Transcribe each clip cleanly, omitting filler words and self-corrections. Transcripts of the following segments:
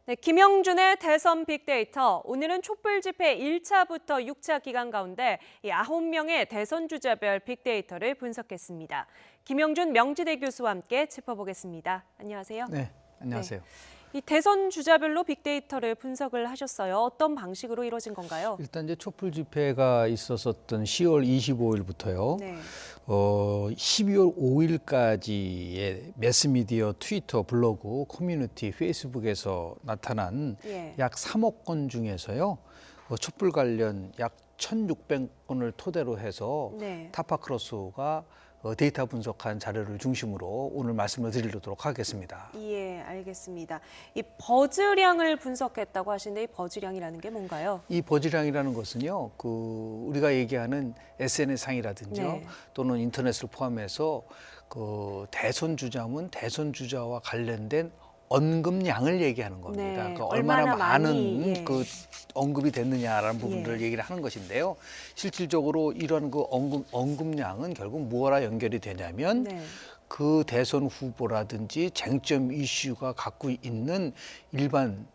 네, 김영준의 대선 빅데이터. 오늘은 촛불 집회 1차부터 6차 기간 가운데 이 9명의 대선 주자별 빅데이터를 분석했습니다. 김영준 명지대 교수와 함께 짚어보겠습니다. 안녕하세요. 네, 안녕하세요. 이 대선 주자별로 빅데이터를 분석을 하셨어요. 어떤 방식으로 이루어진 건가요? 일단 이제 촛불 집회가 있었었던 10월 25일부터요. 네. 12월 5일까지의 매스미디어, 트위터, 블로그, 커뮤니티, 페이스북에서 나타난 약 3억 건 중에서요. 촛불 관련 약 1,600건을 토대로 해서 타파크로스가 데이터 분석한 자료를 중심으로 오늘 말씀을 드리도록 하겠습니다. 예, 알겠습니다. 이 버즈량을 분석했다고 하시는데 이 버즈량이라는 게 뭔가요? 이 버즈량이라는 것은요, 우리가 얘기하는 SNS상이라든지요, 또는 인터넷을 포함해서 대선 주자면 대선 주자와 관련된 언급량을 얘기하는 겁니다. 그러니까 얼마나 많은 언급이 됐느냐라는 부분들을 얘기를 하는 것인데요. 실질적으로 이런 언급량은 결국 뭐라 연결이 되냐면 그 대선 후보라든지 쟁점 이슈가 갖고 있는 일반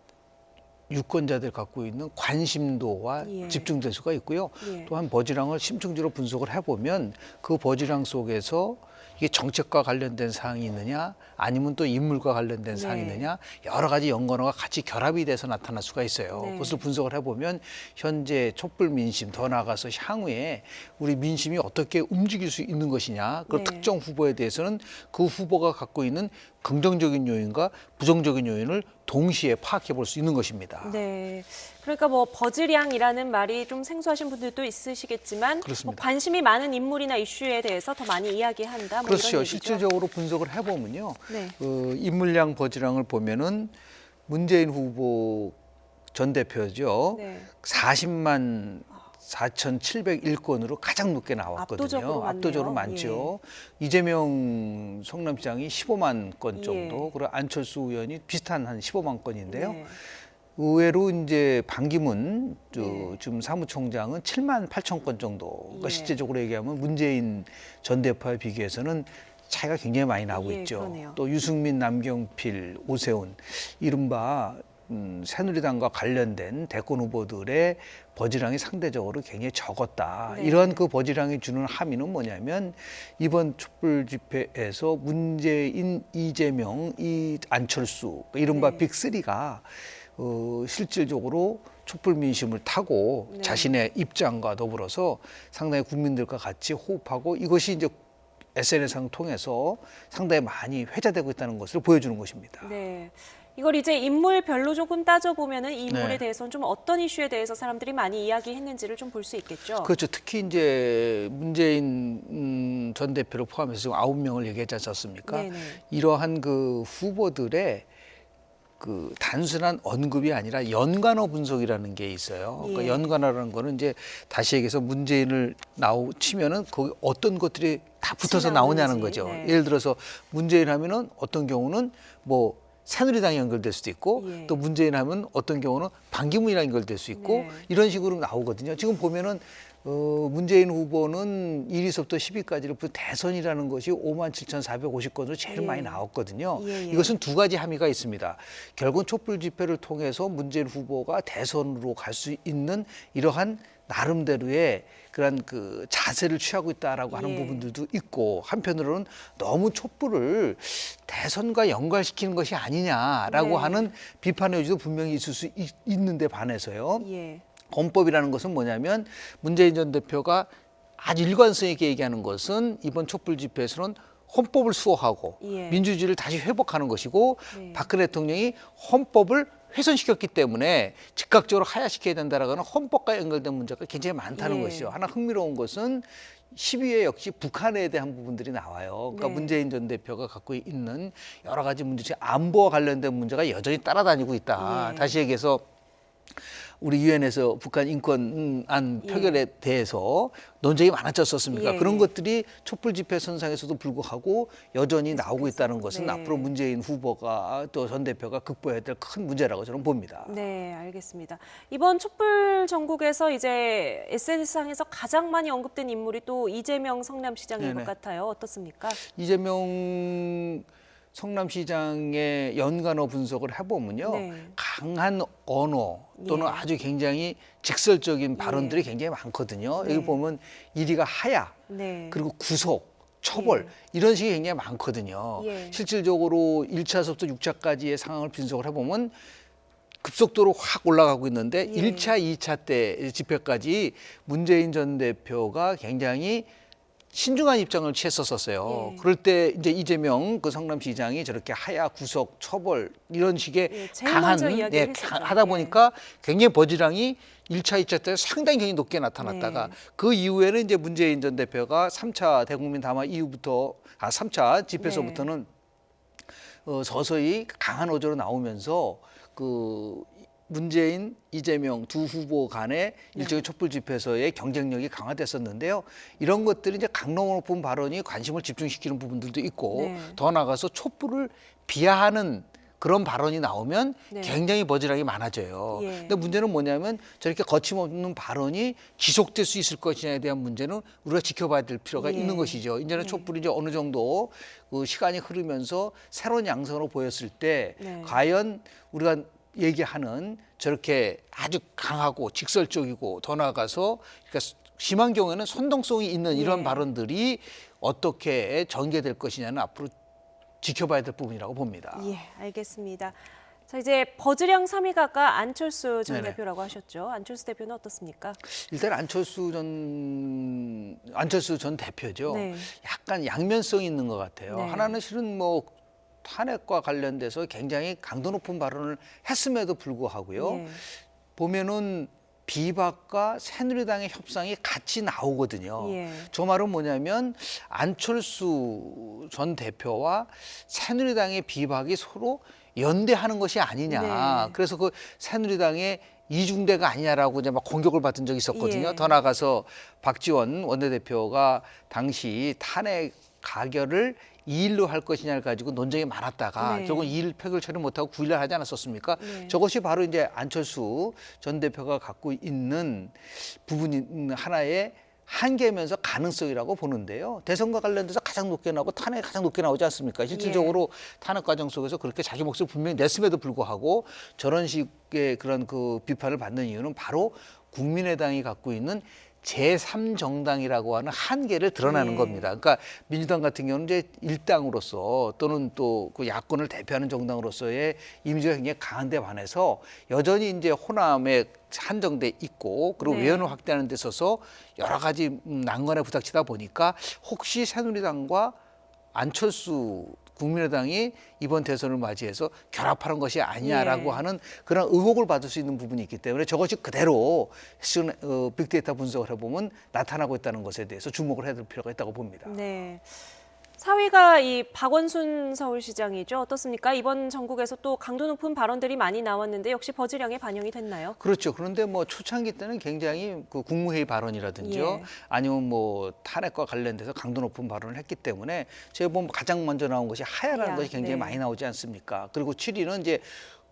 유권자들 갖고 있는 관심도와 집중될 수가 있고요. 또한 버즈량을 심층적으로 분석을 해보면 그 버즈량 속에서 이게 정책과 관련된 사항이 있느냐 아니면 또 인물과 관련된 사항이 있느냐 여러 가지 연관어가 같이 결합이 돼서 나타날 수가 있어요. 그것을 분석을 해보면 현재 촛불 민심 더 나아가서 향후에 우리 민심이 어떻게 움직일 수 있는 것이냐 그 특정 후보에 대해서는 그 후보가 갖고 있는 긍정적인 요인과 부정적인 요인을 동시에 파악해 볼 수 있는 것입니다. 네, 그러니까 뭐 버즈량이라는 말이 좀 생소하신 분들도 있으시겠지만 뭐 관심이 많은 인물이나 이슈에 대해서 더 많이 이야기한다. 뭐 그렇죠. 이런 얘기죠. 실질적으로 분석을 해보면요. 인물량 버즈량을 보면은 문재인 후보 전 대표죠. 40만 4,701건으로 가장 높게 나왔거든요. 압도적으로 많죠. 이재명 성남시장이 15만 건 정도, 그리고 안철수 의원이 비슷한 한 15만 건인데요. 의외로 이제 반기문 지금 사무총장은 7만 8천 건 정도. 그러니까 실제적으로 얘기하면 문재인 전 대표에 비교해서는 차이가 굉장히 많이 나고 있죠. 그러네요. 또 유승민, 남경필, 오세훈, 이른바 새누리당과 관련된 대권 후보들의 버즈량이 상대적으로 굉장히 적었다. 이러한 그 버즈량이 주는 함의는 뭐냐면 이번 촛불 집회에서 문재인, 이재명, 안철수, 이른바 빅3가 실질적으로 촛불 민심을 타고 자신의 입장과 더불어서 상당히 국민들과 같이 호흡하고 이것이 이제 SNS상을 통해서 상당히 많이 회자되고 있다는 것을 보여주는 것입니다. 네. 이걸 이제 인물별로 조금 따져보면은 이 인물에 대해서는 좀 어떤 이슈에 대해서 사람들이 많이 이야기했는지를 좀 볼 수 있겠죠. 그렇죠. 특히 이제 문재인 전 대표를 포함해서 지금 9명을 얘기했지 않습니까? 이러한 그 후보들의 그 단순한 언급이 아니라 연관어 분석이라는 게 있어요. 그러니까 연관어라는 거는 이제 다시 얘기해서 문재인을 치면은 거기 어떤 것들이 다 붙어서 나오냐는 거죠. 예를 들어서 문재인 하면은 어떤 경우는 뭐 새누리당이 연결될 수도 있고 또 문재인 하면 어떤 경우는 반기문이랑 연결될 수 있고 이런 식으로 나오거든요. 지금 보면은 문재인 후보는 1위서부터 10위까지를 대선이라는 것이 57,450건으로 제일 많이 나왔거든요. 이것은 두 가지 함의가 있습니다. 결국은 촛불 집회를 통해서 문재인 후보가 대선으로 갈 수 있는 이러한 나름대로의 그런 그 자세를 취하고 있다라고 하는 부분들도 있고 한편으로는 너무 촛불을 대선과 연관시키는 것이 아니냐라고 하는 비판의 여지도 분명히 있을 수 있는데 반해서요. 헌법이라는 것은 뭐냐면 문재인 전 대표가 아주 일관성 있게 얘기하는 것은 이번 촛불 집회에서는 헌법을 수호하고 민주주의를 다시 회복하는 것이고 박근혜 대통령이 헌법을 훼손시켰기 때문에 즉각적으로 하야시켜야 된다라고 하는 헌법과 연결된 문제가 굉장히 많다는 것이죠. 하나 흥미로운 것은 12회 역시 북한에 대한 부분들이 나와요. 그러니까 문재인 전 대표가 갖고 있는 여러 가지 문제, 안보와 관련된 문제가 여전히 따라다니고 있다. 다시 얘기해서 우리 유엔에서 북한 인권안 표결에 대해서 논쟁이 많았지 않습니까? 그런 것들이 촛불 집회 선상에서도 불구하고 여전히 나오고 있다는 것은 앞으로 문재인 후보가 또 전 대표가 극복해야 될 큰 문제라고 저는 봅니다. 네, 알겠습니다. 이번 촛불 전국에서 이제 SNS상에서 가장 많이 언급된 인물이 또 이재명 성남시장인 것 같아요. 어떻습니까? 이재명 성남시장의 연관어 분석을 해보면요. 강한 언어 또는 예. 아주 굉장히 직설적인 발언들이 예. 굉장히 많거든요. 네. 여기 보면 1위가 하야, 네. 그리고 구속, 처벌 이런 식이 굉장히 많거든요. 예. 실질적으로 1차서부터 6차까지의 상황을 분석을 해보면 급속도로 확 올라가고 있는데 예. 1차, 2차 때 집회까지 문재인 전 대표가 굉장히 신중한 입장을 취했었어요. 예. 그럴 때 이제 이재명 그 성남시장이 저렇게 하야, 구속, 처벌 이런 식의 예, 제일 강한 먼저 이야기를 했었죠. 하다 예. 보니까 굉장히 버즈량이 1차, 2차 때 상당히 굉장히 높게 나타났다가 네. 그 이후에는 이제 문재인 전 대표가 3차 대국민 담화 이후부터 3차 집회서부터는 서서히 강한 어조로 나오면서 그 문재인, 이재명 두 후보 간의 일종의 촛불 집회에서의 경쟁력이 강화됐었는데요. 이런 것들이 이제 강로 높은 발언이 관심을 집중시키는 부분들도 있고 네. 더 나아가서 촛불을 비하하는 그런 발언이 나오면 네. 굉장히 버즈량이 많아져요. 예. 근데 문제는 뭐냐면 저렇게 거침없는 발언이 지속될 수 있을 것이냐에 대한 문제는 우리가 지켜봐야 될 필요가 예. 있는 것이죠. 이제는 촛불이 이제 어느 정도 그 시간이 흐르면서 새로운 양상으로 보였을 때 네. 과연 우리가 얘기하는 저렇게 아주 강하고 직설적이고 더 나아가서 그러니까 심한 경우에는 선동성이 있는 이런 예. 발언들이 어떻게 전개될 것이냐는 앞으로 지켜봐야 될 부분이라고 봅니다. 예, 알겠습니다. 자, 이제 버즈량 3위가 아까 안철수 전 네네. 대표라고 하셨죠. 안철수 대표는 어떻습니까? 일단 안철수 전 대표죠. 네. 약간 양면성이 있는 것 같아요. 네. 하나는 실은 뭐 탄핵과 관련돼서 굉장히 강도 높은 발언을 했음에도 불구하고요. 예. 보면은 비박과 새누리당의 협상이 같이 나오거든요. 예. 저 말은 뭐냐면 안철수 전 대표와 새누리당의 비박이 서로 연대하는 것이 아니냐. 네. 그래서 그 새누리당의 이중대가 아니냐라고 이제 막 공격을 받은 적이 있었거든요. 예. 더 나아가서 박지원 원내대표가 당시 탄핵 가결을 2일로 할 것이냐를 가지고 논쟁이 많았다가 네. 결국은 2일 표결 처리 못하고 9일날 하지 않았었습니까? 네. 저것이 바로 이제 안철수 전 대표가 갖고 있는 부분이 하나의 한계면서 가능성이라고 보는데요. 대선과 관련돼서 가장 높게 나오고 탄핵이 가장 높게 나오지 않습니까? 실질적으로 탄핵 과정 속에서 그렇게 자기 몫을 분명히 냈음에도 불구하고 저런 식의 그런 그 비판을 받는 이유는 바로 국민의당이 갖고 있는 제3정당이라고 하는 한계를 드러나는 예. 겁니다. 그러니까 민주당 같은 경우는 이제 일당으로서 또는 또 그 야권을 대표하는 정당으로서의 이미지가 굉장히 강한 데 반해서 여전히 이제 호남에 한정돼 있고 그리고 네. 외연을 확대하는 데 있어서 여러 가지 난관에 부닥치다 보니까 혹시 새누리당과 안철수 국민의당이 이번 대선을 맞이해서 결합하는 것이 아니냐라고 예. 하는 그런 의혹을 받을 수 있는 부분이 있기 때문에 저것이 그대로 빅데이터 분석을 해보면 나타나고 있다는 것에 대해서 주목을 해야 될 필요가 있다고 봅니다. 네. 4위가 이 박원순 서울시장이죠. 어떻습니까? 이번 전국에서 또 강도 높은 발언들이 많이 나왔는데 역시 버즈량에 반영이 됐나요? 그렇죠. 그런데 뭐 초창기 때는 굉장히 그 국무회의 발언이라든지요, 예. 아니면 뭐 탄핵과 관련돼서 강도 높은 발언을 했기 때문에 제가 보면 가장 먼저 나온 것이 하야라는 하야, 것이 굉장히 네. 많이 나오지 않습니까? 그리고 7위는 이제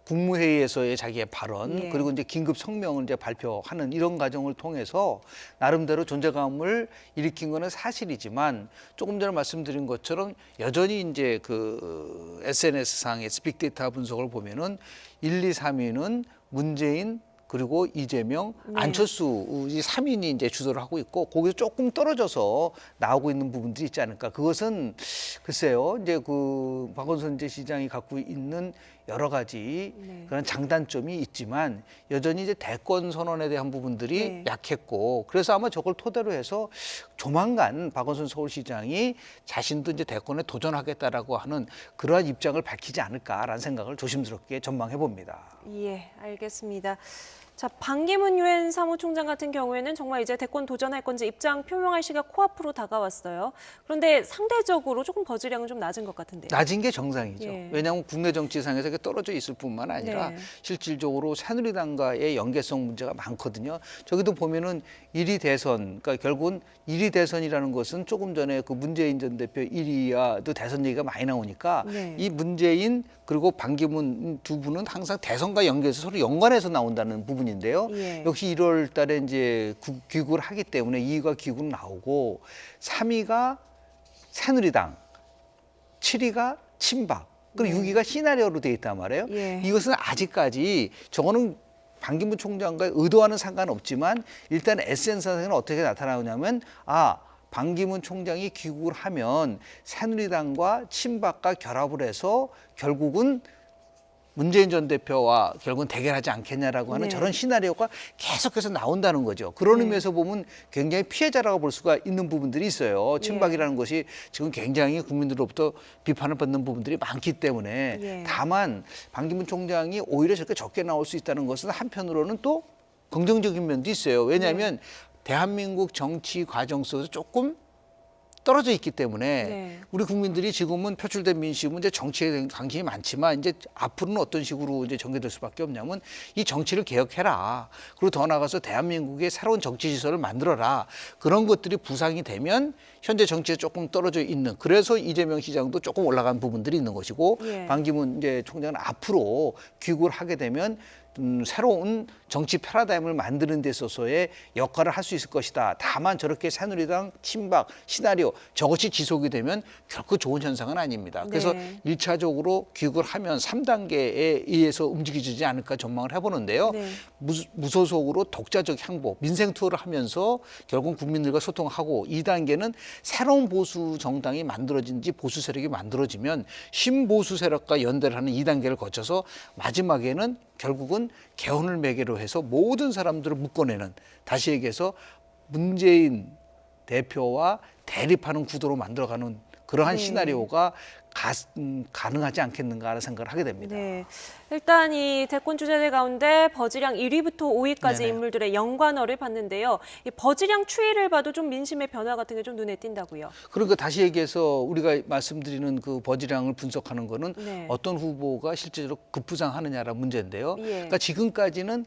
국무회의에서의 자기의 발언, 예. 그리고 이제 긴급 성명을 이제 발표하는 이런 과정을 통해서 나름대로 존재감을 일으킨 거는 사실이지만 조금 전에 말씀드린 것처럼 여전히 이제 그 SNS상의 빅데이터 분석을 보면은 1, 2, 3위는 문재인 그리고 이재명, 네. 안철수 이 3인이 이제 주도를 하고 있고 거기서 조금 떨어져서 나오고 있는 부분들이 있지 않을까. 그것은 글쎄요. 이제 그 박원순 이제 시장이 갖고 있는 여러 가지 네. 그런 장단점이 있지만 여전히 이제 대권 선언에 대한 부분들이 네. 약했고 그래서 아마 저걸 토대로 해서 조만간 박원순 서울시장이 자신도 이제 대권에 도전하겠다라고 하는 그러한 입장을 밝히지 않을까라는 생각을 조심스럽게 전망해 봅니다. 예, 알겠습니다. 자, 반기문 유엔 사무총장 같은 경우에는 정말 이제 대권 도전할 건지 입장 표명할 시기가 코앞으로 다가왔어요. 그런데 상대적으로 조금 버즈량은 좀 낮은 것 같은데요. 낮은 게 정상이죠. 예. 왜냐하면 국내 정치상에서 이게 떨어져 있을 뿐만 아니라 네. 실질적으로 새누리당과의 연계성 문제가 많거든요. 저기도 보면은 1위 대선, 그러니까 결국은 1위 대선이라는 것은 조금 전에 그 문재인 전 대표 1위와도 대선 얘기가 많이 나오니까 네. 이 문재인 그리고 반기문 두 분은 항상 대선과 연계해서 서로 연관해서 나온다는 부분인데요. 예. 역시 1월 달에 이제 귀국을 하기 때문에 2위가 귀국 나오고 3위가 새누리당, 7위가 친박, 그리고 6위가 시나리오로 돼 있단 말이에요. 예. 이것은 아직까지 저거는 반기문 총장과의 의도와는 상관없지만 일단 에센스는 어떻게 나타나냐면 반기문 총장이 귀국을 하면 새누리당과 친박과 결합을 해서 결국은 문재인 전 대표와 결국은 대결하지 않겠냐라고 하는 네. 저런 시나리오가 계속해서 나온다는 거죠. 그런 네. 의미에서 보면 굉장히 피해자라고 볼 수가 있는 부분들이 있어요. 친박이라는 것이 지금 굉장히 국민들로부터 비판을 받는 부분들이 많기 때문에 예. 다만 반기문 총장이 오히려 저렇게 적게 나올 수 있다는 것은 한편으로는 또 긍정적인 면도 있어요. 왜냐하면 대한민국 정치 과정 속에서 조금 떨어져 있기 때문에 네. 우리 국민들이 지금은 표출된 민심은 이제 정치에 대한 관심이 많지만 이제 앞으로는 어떤 식으로 이제 전개될 수밖에 없냐면 이 정치를 개혁해라. 그리고 더 나아가서 대한민국의 새로운 정치 지서를 만들어라. 그런 것들이 부상이 되면 현재 정치에 조금 떨어져 있는 그래서 이재명 시장도 조금 올라간 부분들이 있는 것이고 예. 반기문 이제 총장은 앞으로 귀국을 하게 되면 새로운 정치 패러다임을 만드는 데 있어서의 역할을 할 수 있을 것이다. 다만 저렇게 새누리당 친박 시나리오 저것이 지속이 되면 결코 좋은 현상은 아닙니다. 그래서 네. 1차적으로 귀국을 하면 3단계에 의해서 움직이지 않을까 전망을 해보는데요. 네. 무소속으로 독자적 향보, 민생 투어를 하면서 결국 국민들과 소통하고 2단계는 새로운 보수 정당이 만들어진지 보수 세력이 만들어지면 신보수 세력과 연대를 하는 2단계를 거쳐서 마지막에는 결국은 개헌을 매개로 해서 모든 사람들을 묶어내는 다시 얘기해서 문재인 대표와 대립하는 구도로 만들어가는 그러한 네. 시나리오가 가능하지 않겠는가 하는 생각을 하게 됩니다. 네. 일단 이 대권 주자들 가운데 버즈량 1위부터 5위까지 네네. 인물들의 연관어를 봤는데요. 이 버즈량 추이를 봐도 좀 민심의 변화 같은 게 좀 눈에 띈다고요. 그러니까 다시 얘기해서 우리가 말씀드리는 그 버즈량을 분석하는 거는 네. 어떤 후보가 실제로 급부상하느냐라는 문제인데요. 예. 그러니까 지금까지는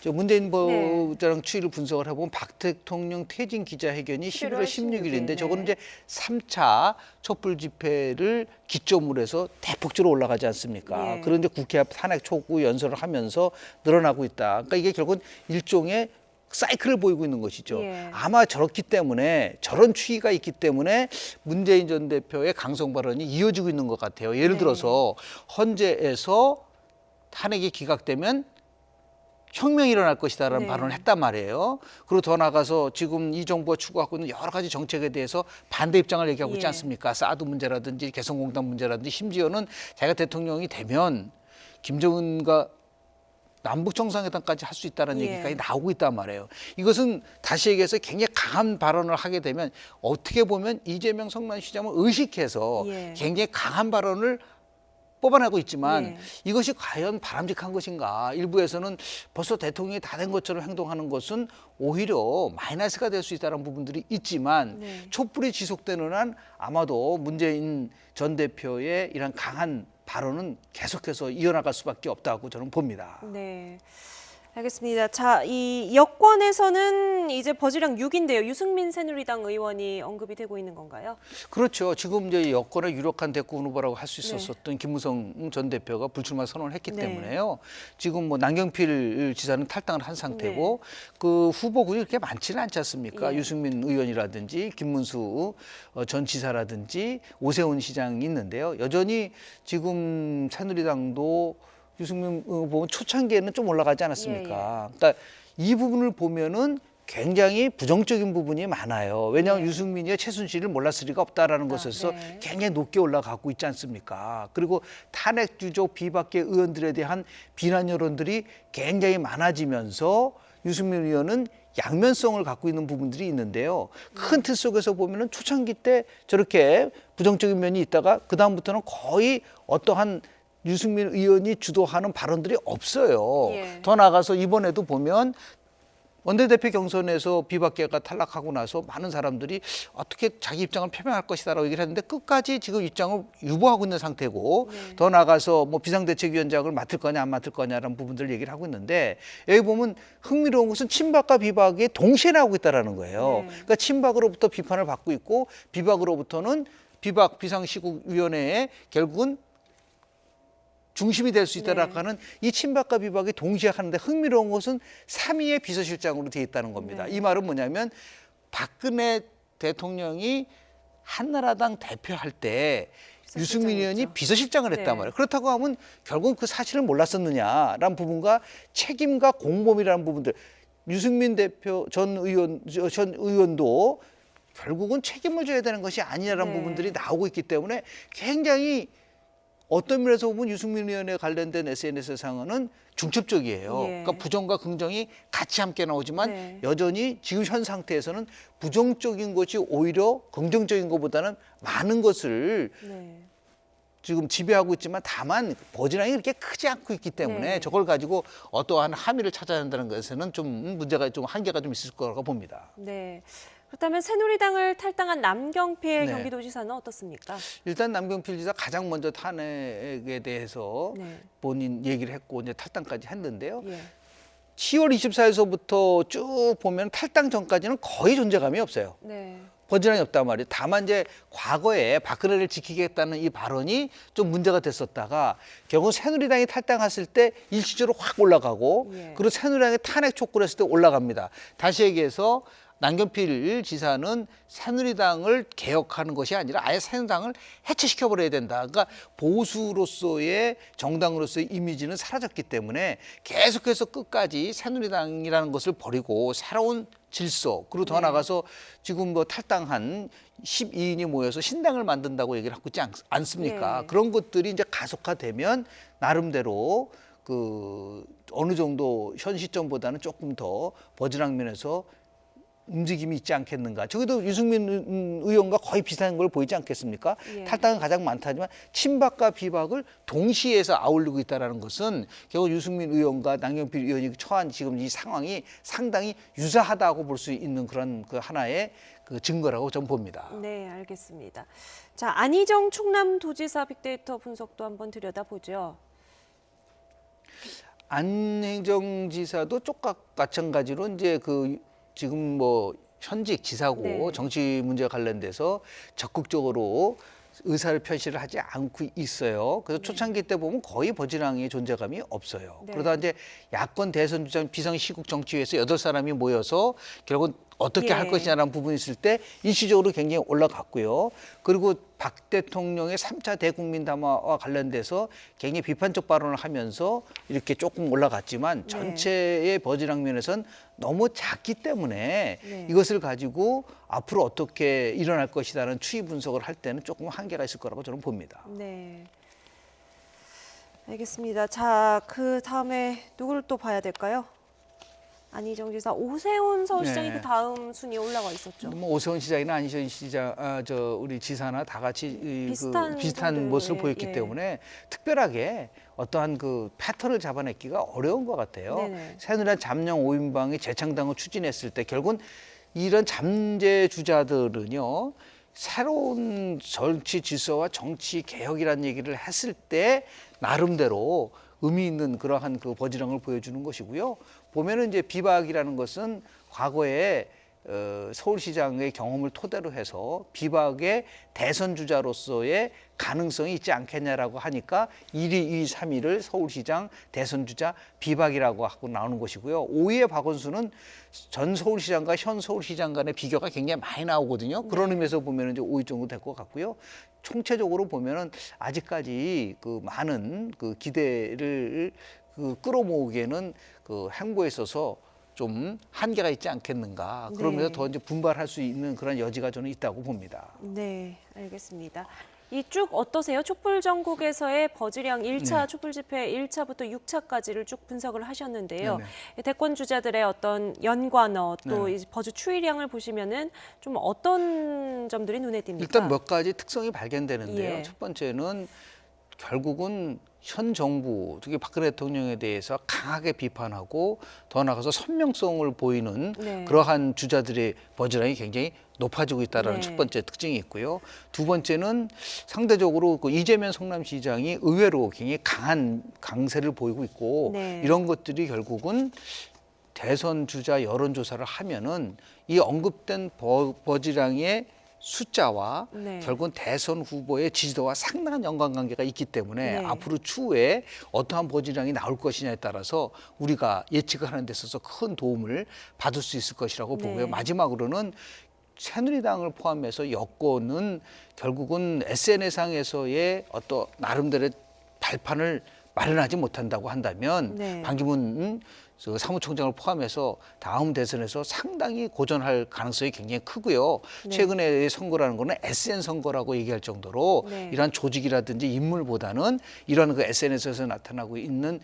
저 문재인 네. 버즈량 추이를 분석을 해보면 박 대통령 퇴진 기자회견이 11월 16일인데 네. 저거는 이제 3차 촛불 집회를 기점으로 해서 대폭적으로 올라가지 않습니까? 예. 그런데 국회 앞 탄핵 촉구 연설을 하면서 늘어나고 있다. 그러니까 이게 결국은 일종의 사이클을 보이고 있는 것이죠. 예. 아마 저렇기 때문에 저런 추이가 있기 때문에 문재인 전 대표의 강성 발언이 이어지고 있는 것 같아요. 예를 네. 들어서 헌재에서 탄핵이 기각되면 혁명이 일어날 것이다라는 네. 발언을 했단 말이에요. 그리고 더 나아가서 지금 이 정부가 추구하고 있는 여러 가지 정책에 대해서 반대 입장을 얘기하고 있지 예. 않습니까? 사드 문제라든지 개성공단 문제라든지 심지어는 자기가 대통령이 되면 김정은과 남북 정상회담까지 할 수 있다는 예. 얘기까지 나오고 있단 말이에요. 이것은 다시 얘기해서 굉장히 강한 발언을 하게 되면 어떻게 보면 이재명 성남시장을 의식해서 예. 굉장히 강한 발언을 뽑아내고 있지만 예. 이것이 과연 바람직한 것인가. 일부에서는 벌써 대통령이 다 된 것처럼 행동하는 것은 오히려 마이너스가 될 수 있다는 부분들이 있지만 네. 촛불이 지속되는 한 아마도 문재인 전 대표의 이런 강한 발언은 계속해서 이어나갈 수밖에 없다고 저는 봅니다. 네. 알겠습니다. 자, 이 여권에서는 이제 버즈량 6인데요. 유승민 새누리당 의원이 언급이 되고 있는 건가요? 그렇죠. 지금 이제 여권의 유력한 대권 후보라고 할 수 네. 있었던 김무성 전 대표가 불출마 선언을 했기 네. 때문에요. 지금 뭐 남경필 지사는 탈당을 한 상태고 네. 그 후보군이 그렇게 많지는 않지 않습니까? 예. 유승민 의원이라든지 김문수 전 지사라든지 오세훈 시장이 있는데요. 여전히 지금 새누리당도 유승민 후보는 초창기에는 좀 올라가지 않았습니까? 그러니까 이 부분을 보면은 굉장히 부정적인 부분이 많아요. 왜냐하면 유승민이 최순실을 몰랐을 리가 없다라는 것에서 네. 굉장히 높게 올라가고 있지 않습니까? 그리고 탄핵 주적 비박계 의원들에 대한 비난 여론들이 굉장히 많아지면서 유승민 의원은 양면성을 갖고 있는 부분들이 있는데요. 큰 틀 속에서 보면은 초창기 때 저렇게 부정적인 면이 있다가 그 다음부터는 거의 어떠한 유승민 의원이 주도하는 발언들이 없어요. 예. 더 나아가서 이번에도 보면 원내대표 경선에서 비박계가 탈락하고 나서 많은 사람들이 어떻게 자기 입장을 표명할 것이다라고 얘기를 했는데 끝까지 지금 입장을 유보하고 있는 상태고 더 나아가서 뭐 비상대책위원장을 맡을 거냐 안 맡을 거냐라는 부분들을 얘기를 하고 있는데 여기 보면 흥미로운 것은 친박과 비박이 동시에 나오고 있다는 거예요. 네. 그러니까 친박으로부터 비판을 받고 있고 비박으로부터는 비박 비상시국위원회에 결국은 중심이 될 수 있다라고 하는 이 친박과 비박이 동시에 하는데 흥미로운 것은 3위의 비서실장으로 되어 있다는 겁니다. 이 말은 뭐냐면 박근혜 대통령이 한나라당 대표할 때 유승민 의원이 실장이었죠. 비서실장을 했단 네. 말이에요. 그렇다고 하면 결국 그 사실을 몰랐었느냐라는 부분과 책임과 공범이라는 부분들. 유승민 대표 전 의원도 결국은 책임을 져야 되는 것이 아니냐라는 네. 부분들이 나오고 있기 때문에 굉장히 어떤 면에서 보면 유승민 의원에 관련된 SNS 상황은 중첩적이에요. 예. 그러니까 부정과 긍정이 같이 함께 나오지만 네. 여전히 지금 현 상태에서는 부정적인 것이 오히려 긍정적인 것보다는 많은 것을 네. 지금 지배하고 있지만 다만 버즈랑이 그렇게 크지 않고 있기 때문에 네. 저걸 가지고 어떠한 함의를 찾아야 한다는 것에는 좀 문제가 좀 한계가 좀 있을 거라고 봅니다. 네. 그렇다면 새누리당을 탈당한 남경필 네. 경기도지사는 어떻습니까? 일단 남경필 지사 가장 먼저 탄핵에 대해서 네. 본인 얘기를 했고 이제 탈당까지 했는데요. 예. 10월 24일서부터 쭉 보면 탈당 전까지는 거의 존재감이 없어요. 네. 버즈랑이 없단 말이에요. 다만 이제 과거에 박근혜를 지키겠다는 이 발언이 좀 문제가 됐었다가 결국 새누리당이 탈당했을 때 일시적으로 확 올라가고 예. 그리고 새누리당이 탄핵 촉구를 했을 때 올라갑니다. 다시 얘기해서 남경필 지사는 새누리당을 개혁하는 것이 아니라 아예 새누리당을 해체시켜버려야 된다. 그러니까 보수로서의 정당으로서의 이미지는 사라졌기 때문에 계속해서 끝까지 새누리당이라는 것을 버리고 새로운 질서 그리고 더 네. 나가서 지금 뭐 탈당한 12인이 모여서 신당을 만든다고 얘기를 하고 있지 않습니까? 네. 그런 것들이 이제 가속화되면 나름대로 그 어느 정도 현 시점보다는 조금 더 버즈랑 면에서 움직임이 있지 않겠는가. 저기도 유승민 의원과 거의 비슷한 걸 보이지 않겠습니까? 예. 탈당은 가장 많다지만 친박과 비박을 동시에 해서 아울리고 있다는 것은 결국 유승민 의원과 남경필 의원이 처한 지금 이 상황이 상당히 유사하다고 볼 수 있는 그런 그 하나의 그 증거라고 저는 봅니다. 네, 알겠습니다. 자, 안희정 충남도지사 빅데이터 분석도 한번 들여다보죠. 안희정 지사도 쪽각 마찬가지로 이제 그 지금 뭐 현직 지사고 네. 정치 문제와 관련돼서 적극적으로 의사를 표시를 하지 않고 있어요. 그래서 초창기 때 보면 거의 버즈랑의 존재감이 없어요. 네. 그러다 이제 야권 대선 주장 비상시국 정치회에서 8사람이 모여서 결국은 어떻게 예. 할 것이냐라는 부분이 있을 때 일시적으로 굉장히 올라갔고요. 그리고 박 대통령의 3차 대국민 담화와 관련돼서 굉장히 비판적 발언을 하면서 이렇게 조금 올라갔지만 전체의 버즈랑 면에서는 너무 작기 때문에 네. 이것을 가지고 앞으로 어떻게 일어날 것이라는 추이 분석을 할 때는 조금 한계가 있을 거라고 저는 봅니다. 네. 알겠습니다. 자, 그 다음에 누구를 또 봐야 될까요? 안희정 지사, 오세훈 서울시장이 네. 그 다음 순위에 올라와 있었죠. 뭐 오세훈 시장이나 안희정 시장, 저 우리 지사나 다 같이 비슷한 비슷한 분들, 모습을 보였기 예. 때문에 특별하게 어떠한 그 패턴을 잡아내기가 어려운 것 같아요. 네네. 새누리당 잠룡 5인방이 재창당을 추진했을 때 결국은 이런 잠재 주자들은요. 새로운 정치 질서와 정치 개혁이라는 얘기를 했을 때 나름대로 의미 있는 그러한 그 버즈랑을 보여주는 것이고요. 보면은 이제 비박이라는 것은 과거에 서울시장의 경험을 토대로 해서 비박의 대선 주자로서의 가능성이 있지 않겠냐라고 하니까 1위, 2위, 3위를 서울시장 대선 주자 비박이라고 하고 나오는 것이고요. 5위의 박원순은 전 서울시장과 현 서울시장 간의 비교가 굉장히 많이 나오거든요. 그런 의미에서 보면 이제 5위 정도 될 것 같고요. 총체적으로 보면은 아직까지 그 많은 그 기대를 그 끌어모으기에는 그 행보에 있어서 좀 한계가 있지 않겠는가. 그러면서 네. 더 이제 분발할 수 있는 그런 여지가 저는 있다고 봅니다. 네, 알겠습니다. 이 쭉 어떠세요? 촛불 전국에서의 버즈량 1차 네. 촛불 집회 1차부터 6차까지를 쭉 분석을 하셨는데요. 네네. 대권 주자들의 어떤 연관어 또 네네. 이 버즈 추이량을 보시면은 좀 어떤 점들이 눈에 띕니까? 일단 몇 가지 특성이 발견되는데요. 예. 첫 번째는 결국은 현 정부, 특히 박근혜 대통령에 대해서 강하게 비판하고 더 나아가서 선명성을 보이는 네. 그러한 주자들의 버즈량이 굉장히 높아지고 있다는 네. 첫 번째 특징이 있고요. 두 번째는 상대적으로 그 이재명 성남시장이 의외로 굉장히 강한 강세를 보이고 있고 네. 이런 것들이 결국은 대선 주자 여론조사를 하면은 이 언급된 버즈량의 숫자와 네. 결국은 대선 후보의 지지도와 상당한 연관관계가 있기 때문에 네. 앞으로 추후에 어떠한 버즈량이 나올 것이냐에 따라서 우리가 예측을 하는 데 있어서 큰 도움을 받을 수 있을 것이라고 네. 보고요. 마지막으로는 새누리당을 포함해서 여권은 결국은 SNS상에서의 어떤 나름대로의 발판을 마련하지 못한다고 한다면 네. 반기문 사무총장을 포함해서 다음 대선에서 상당히 고전할 가능성이 굉장히 크고요. 네. 최근의 선거라는 거는 SN 선거라고 얘기할 정도로 네. 이러한 조직이라든지 인물보다는 이런 그 SNS에서 나타나고 있는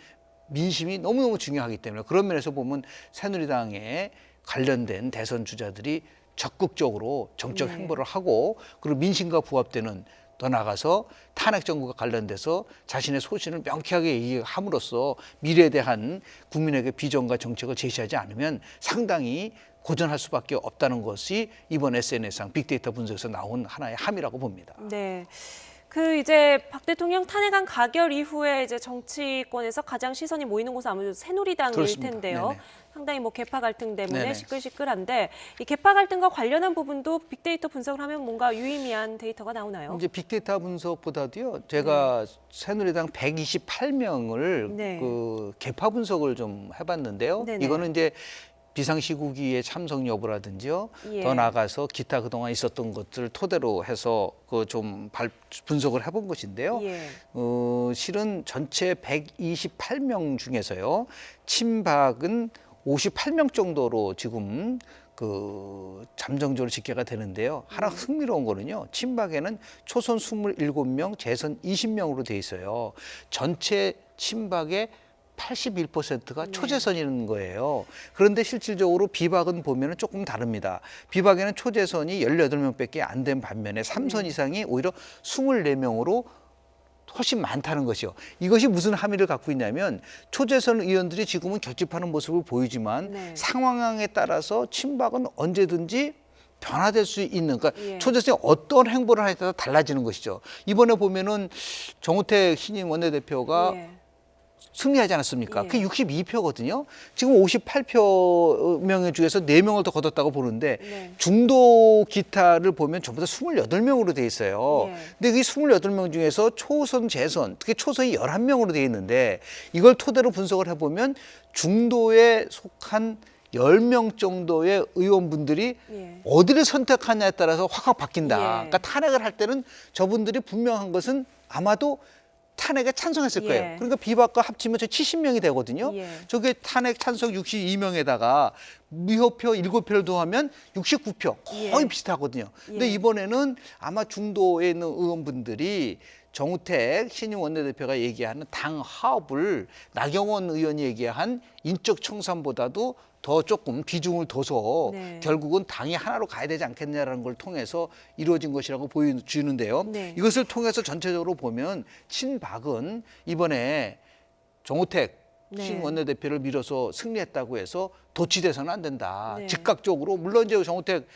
민심이 너무너무 중요하기 때문에 그런 면에서 보면 새누리당에 관련된 대선 주자들이 적극적으로 정적 네. 행보를 하고 그리고 민심과 부합되는 더 나아가서 탄핵 정부가 관련돼서 자신의 소신을 명쾌하게 얘기함으로써 미래에 대한 국민에게 비전과 정책을 제시하지 않으면 상당히 고전할 수밖에 없다는 것이 이번 SNS상 빅데이터 분석에서 나온 하나의 함이라고 봅니다. 네. 이제 박 대통령 탄핵안 가결 이후에 이제 정치권에서 가장 시선이 모이는 곳은 아무래도 새누리당일 그렇습니다. 텐데요. 네네. 상당히 뭐 계파 갈등 때문에 네네. 시끌시끌한데 이 계파 갈등과 관련한 부분도 빅데이터 분석을 하면 뭔가 유의미한 데이터가 나오나요? 이제 빅데이터 분석보다도요. 제가 새누리당 128명을 네. 그 계파 분석을 좀 해봤는데요. 네네. 이거는 이제 비상시국위의 참석 여부라든지요. 예. 더 나아가서 기타 그동안 있었던 것들을 토대로 해서 그 좀 분석을 해본 것인데요. 예. 실은 전체 128명 중에서요. 친박은 58명 정도로 지금 그 잠정적으로 집계가 되는데요. 하나 흥미로운 거는요. 친박에는 초선 27명, 재선 20명으로 돼 있어요. 전체 친박의 81%가 네. 초재선이라는 거예요. 그런데 실질적으로 비박은 보면 조금 다릅니다. 비박에는 초재선이 18명밖에 안 된 반면에 3선 이상이 오히려 24명으로 훨씬 많다는 것이요. 이것이 무슨 함의를 갖고 있냐면 초재선 의원들이 지금은 결집하는 모습을 보이지만 네. 상황에 따라서 친박은 언제든지 변화될 수 있는 그러니까 예. 초재선이 어떤 행보를 하냐에 따라 달라지는 것이죠. 이번에 보면은 정우택 신임 원내대표가 예. 승리하지 않았습니까? 예. 그게 62표거든요. 지금 58표 중에서 4명을 더 거뒀다고 보는데 네. 중도 기타를 보면 전부 다 28명으로 돼 있어요. 예. 근데 그 28명 중에서 초선, 재선, 특히 초선이 11명으로 돼 있는데 이걸 토대로 분석을 해보면 중도에 속한 10명 정도의 의원분들이 예. 어디를 선택하냐에 따라서 확확 바뀐다. 예. 그러니까 탄핵을 할 때는 저분들이 분명한 것은 아마도 탄핵에 찬성했을 거예요. 예. 그러니까 비박과 합치면 저 70명이 되거든요. 예. 저게 탄핵 찬성 62명에다가 무효표 7표를 더하면 69표 거의 예. 비슷하거든요. 근데 예. 이번에는 아마 중도에 있는 의원분들이 정우택 신임 원내대표가 얘기하는 당 화합을 나경원 의원이 얘기한 인적 청산보다도 더 조금 비중을 둬서 네. 결국은 당이 하나로 가야 되지 않겠냐라는 걸 통해서 이루어진 것이라고 보여지는데요. 네. 이것을 통해서 전체적으로 보면 친박은 이번에 정우택 네. 신 원내대표를 밀어서 승리했다고 해서 도취돼서는 안 된다. 네. 즉각적으로 물론 이제 정우택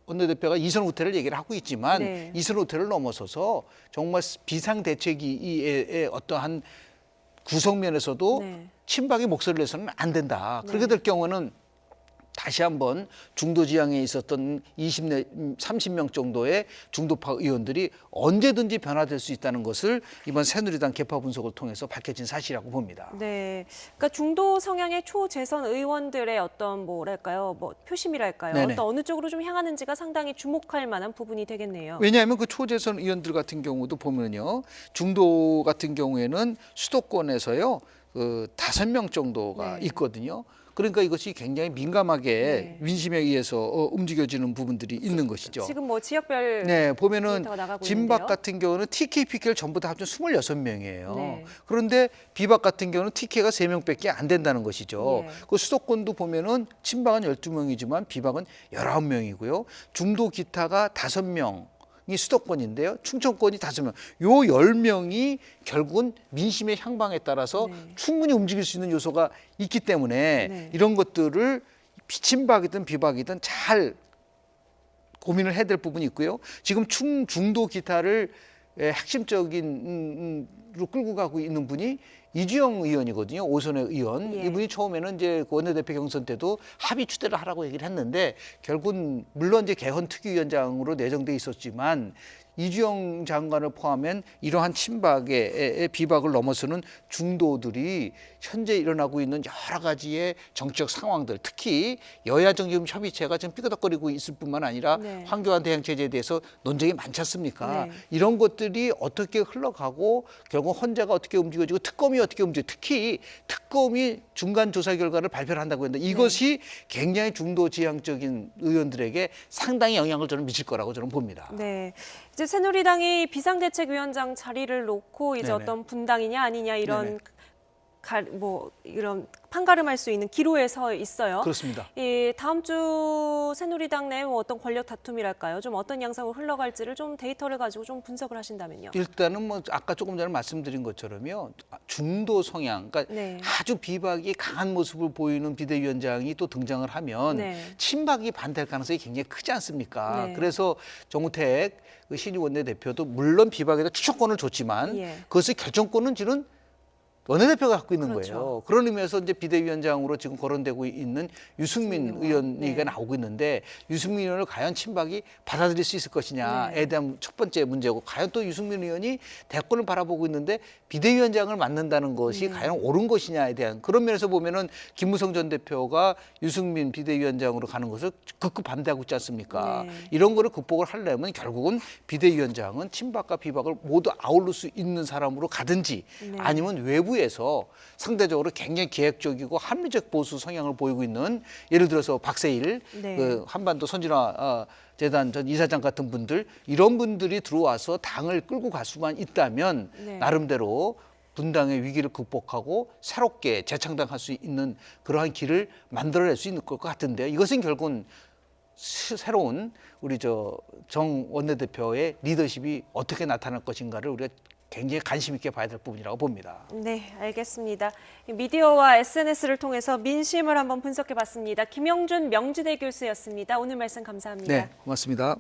원내대표가 이선 후퇴를 얘기를 하고 있지만 네. 이선 후퇴를 넘어서서 정말 비상대책위의 어떠한 구성면에서도 네. 친박의 목소리를 내서는 안 된다. 네. 그렇게 될 경우는 다시 한번 중도 지향에 있었던 30명 정도의 중도파 의원들이 언제든지 변화될 수 있다는 것을 이번 새누리당 개파 분석을 통해서 밝혀진 사실이라고 봅니다. 네, 그러니까 중도 성향의 초재선 의원들의 어떤 뭐랄까요, 뭐 표심이랄까요, 네네. 또 어느 쪽으로 좀 향하는지가 상당히 주목할 만한 부분이 되겠네요. 왜냐하면 그 초재선 의원들 같은 경우도 보면요. 중도 같은 경우에는 수도권에서요. 그 5명 정도가 네. 있거든요. 그러니까 이것이 굉장히 민감하게 네. 민심에 의해서 움직여지는 부분들이 있는 것이죠. 지금 뭐 지역별 네, 보면은 데이터가 나가고 진박 있는데요. 같은 경우는 TK, PK를 전부 다 합쳐 26명이에요. 네. 그런데 비박 같은 경우는 TK가 3명밖에 안 된다는 것이죠. 예. 그 수도권도 보면은 친박은 12명이지만 비박은 19명이고요. 중도 기타가 5명. 이 수도권인데요. 충청권이 5명. 요 10명이 결국은 민심의 향방에 따라서 네. 충분히 움직일 수 있는 요소가 있기 때문에 네. 이런 것들을 친박이든 비박이든 잘 고민을 해야 될 부분이 있고요. 지금 중도 기타를 핵심적인로 끌고 가고 있는 분이 이주영 의원이거든요. 오선의 의원. 예. 이분이 처음에는 이제 원내대표 경선 때도 합의 추대를 하라고 얘기를 했는데 결국은 물론 이제 개헌 특위위원장으로 내정돼 있었지만 이주영 장관을 포함한 이러한 친박의 비박을 넘어서는 중도들이 현재 일어나고 있는 여러 가지의 정치적 상황들, 특히 여야 정치금 협의체가 지금 삐그덕거리고 있을 뿐만 아니라 네. 황교안 대행 체제에 대해서 논쟁이 많지 않습니까? 네. 이런 것들이 어떻게 흘러가고 결국 헌재가 어떻게 움직여지고 특검이 어떻게 움직여, 특히 특검이 중간 조사 결과를 발표를 한다고 했는데 이것이 굉장히 중도 지향적인 의원들에게 상당히 영향을 저는 미칠 거라고 저는 봅니다. 네. 이제 새누리당이 비상대책위원장 자리를 놓고 이제 네네. 어떤 분당이냐 아니냐 이런 네네. 이런 판가름할 수 있는 기로에 서 있어요. 그렇습니다. 이 다음 주 새누리당 내 어떤 권력 다툼이랄까요? 좀 어떤 양상으로 흘러갈지를 좀 데이터를 가지고 좀 분석을 하신다면요. 일단은 뭐 아까 조금 전에 말씀드린 것처럼요, 중도 성향, 그러니까 네. 아주 비박이 강한 모습을 보이는 비대위원장이 또 등장을 하면 네. 친박이 반대할 가능성이 굉장히 크지 않습니까? 네. 그래서 정우택 그 신임 원내대표도 물론 비박에다 추천권을 줬지만 예. 그것의 결정권은 지금 원내대표가 갖고 있는 그렇죠. 거예요. 그런 의미에서 이제 비대위원장으로 지금 거론되고 있는 유승민 의원이 네. 나오고 있는데 유승민 의원을 과연 친박이 받아들일 수 있을 것이냐에 네. 대한 첫 번째 문제고, 과연 또 유승민 의원이 대권을 바라보고 있는데 비대위원장을 맡는다는 것이 과연 옳은 것이냐에 대한 그런 면에서 보면은 김무성 전 대표가 유승민 비대위원장으로 가는 것을 극구 반대하고 있지 않습니까? 네. 이런 거를 극복을 하려면 결국은 비대위원장은 친박과 비박을 모두 아우를 수 있는 사람으로 가든지 네. 아니면 외부에서 상대적으로 굉장히 계획적이고 합리적 보수 성향을 보이고 있는, 예를 들어서 박세일 네. 그 한반도 선진화 재단 전 이사장 같은 분들, 이런 분들이 들어와서 당을 끌고 갈 수만 있다면 네. 나름대로 분당의 위기를 극복하고 새롭게 재창당할 수 있는 그러한 길을 만들어낼 수 있는 것 같은데, 이것은 결국은 새로운 우리 정 원내대표의 리더십이 어떻게 나타날 것인가를 우리가 굉장히 관심 있게 봐야 될 부분이라고 봅니다. 네, 알겠습니다. 미디어와 SNS를 통해서 민심을 한번 분석해 봤습니다. 김영준 명지대 교수였습니다. 오늘 말씀 감사합니다. 네, 고맙습니다.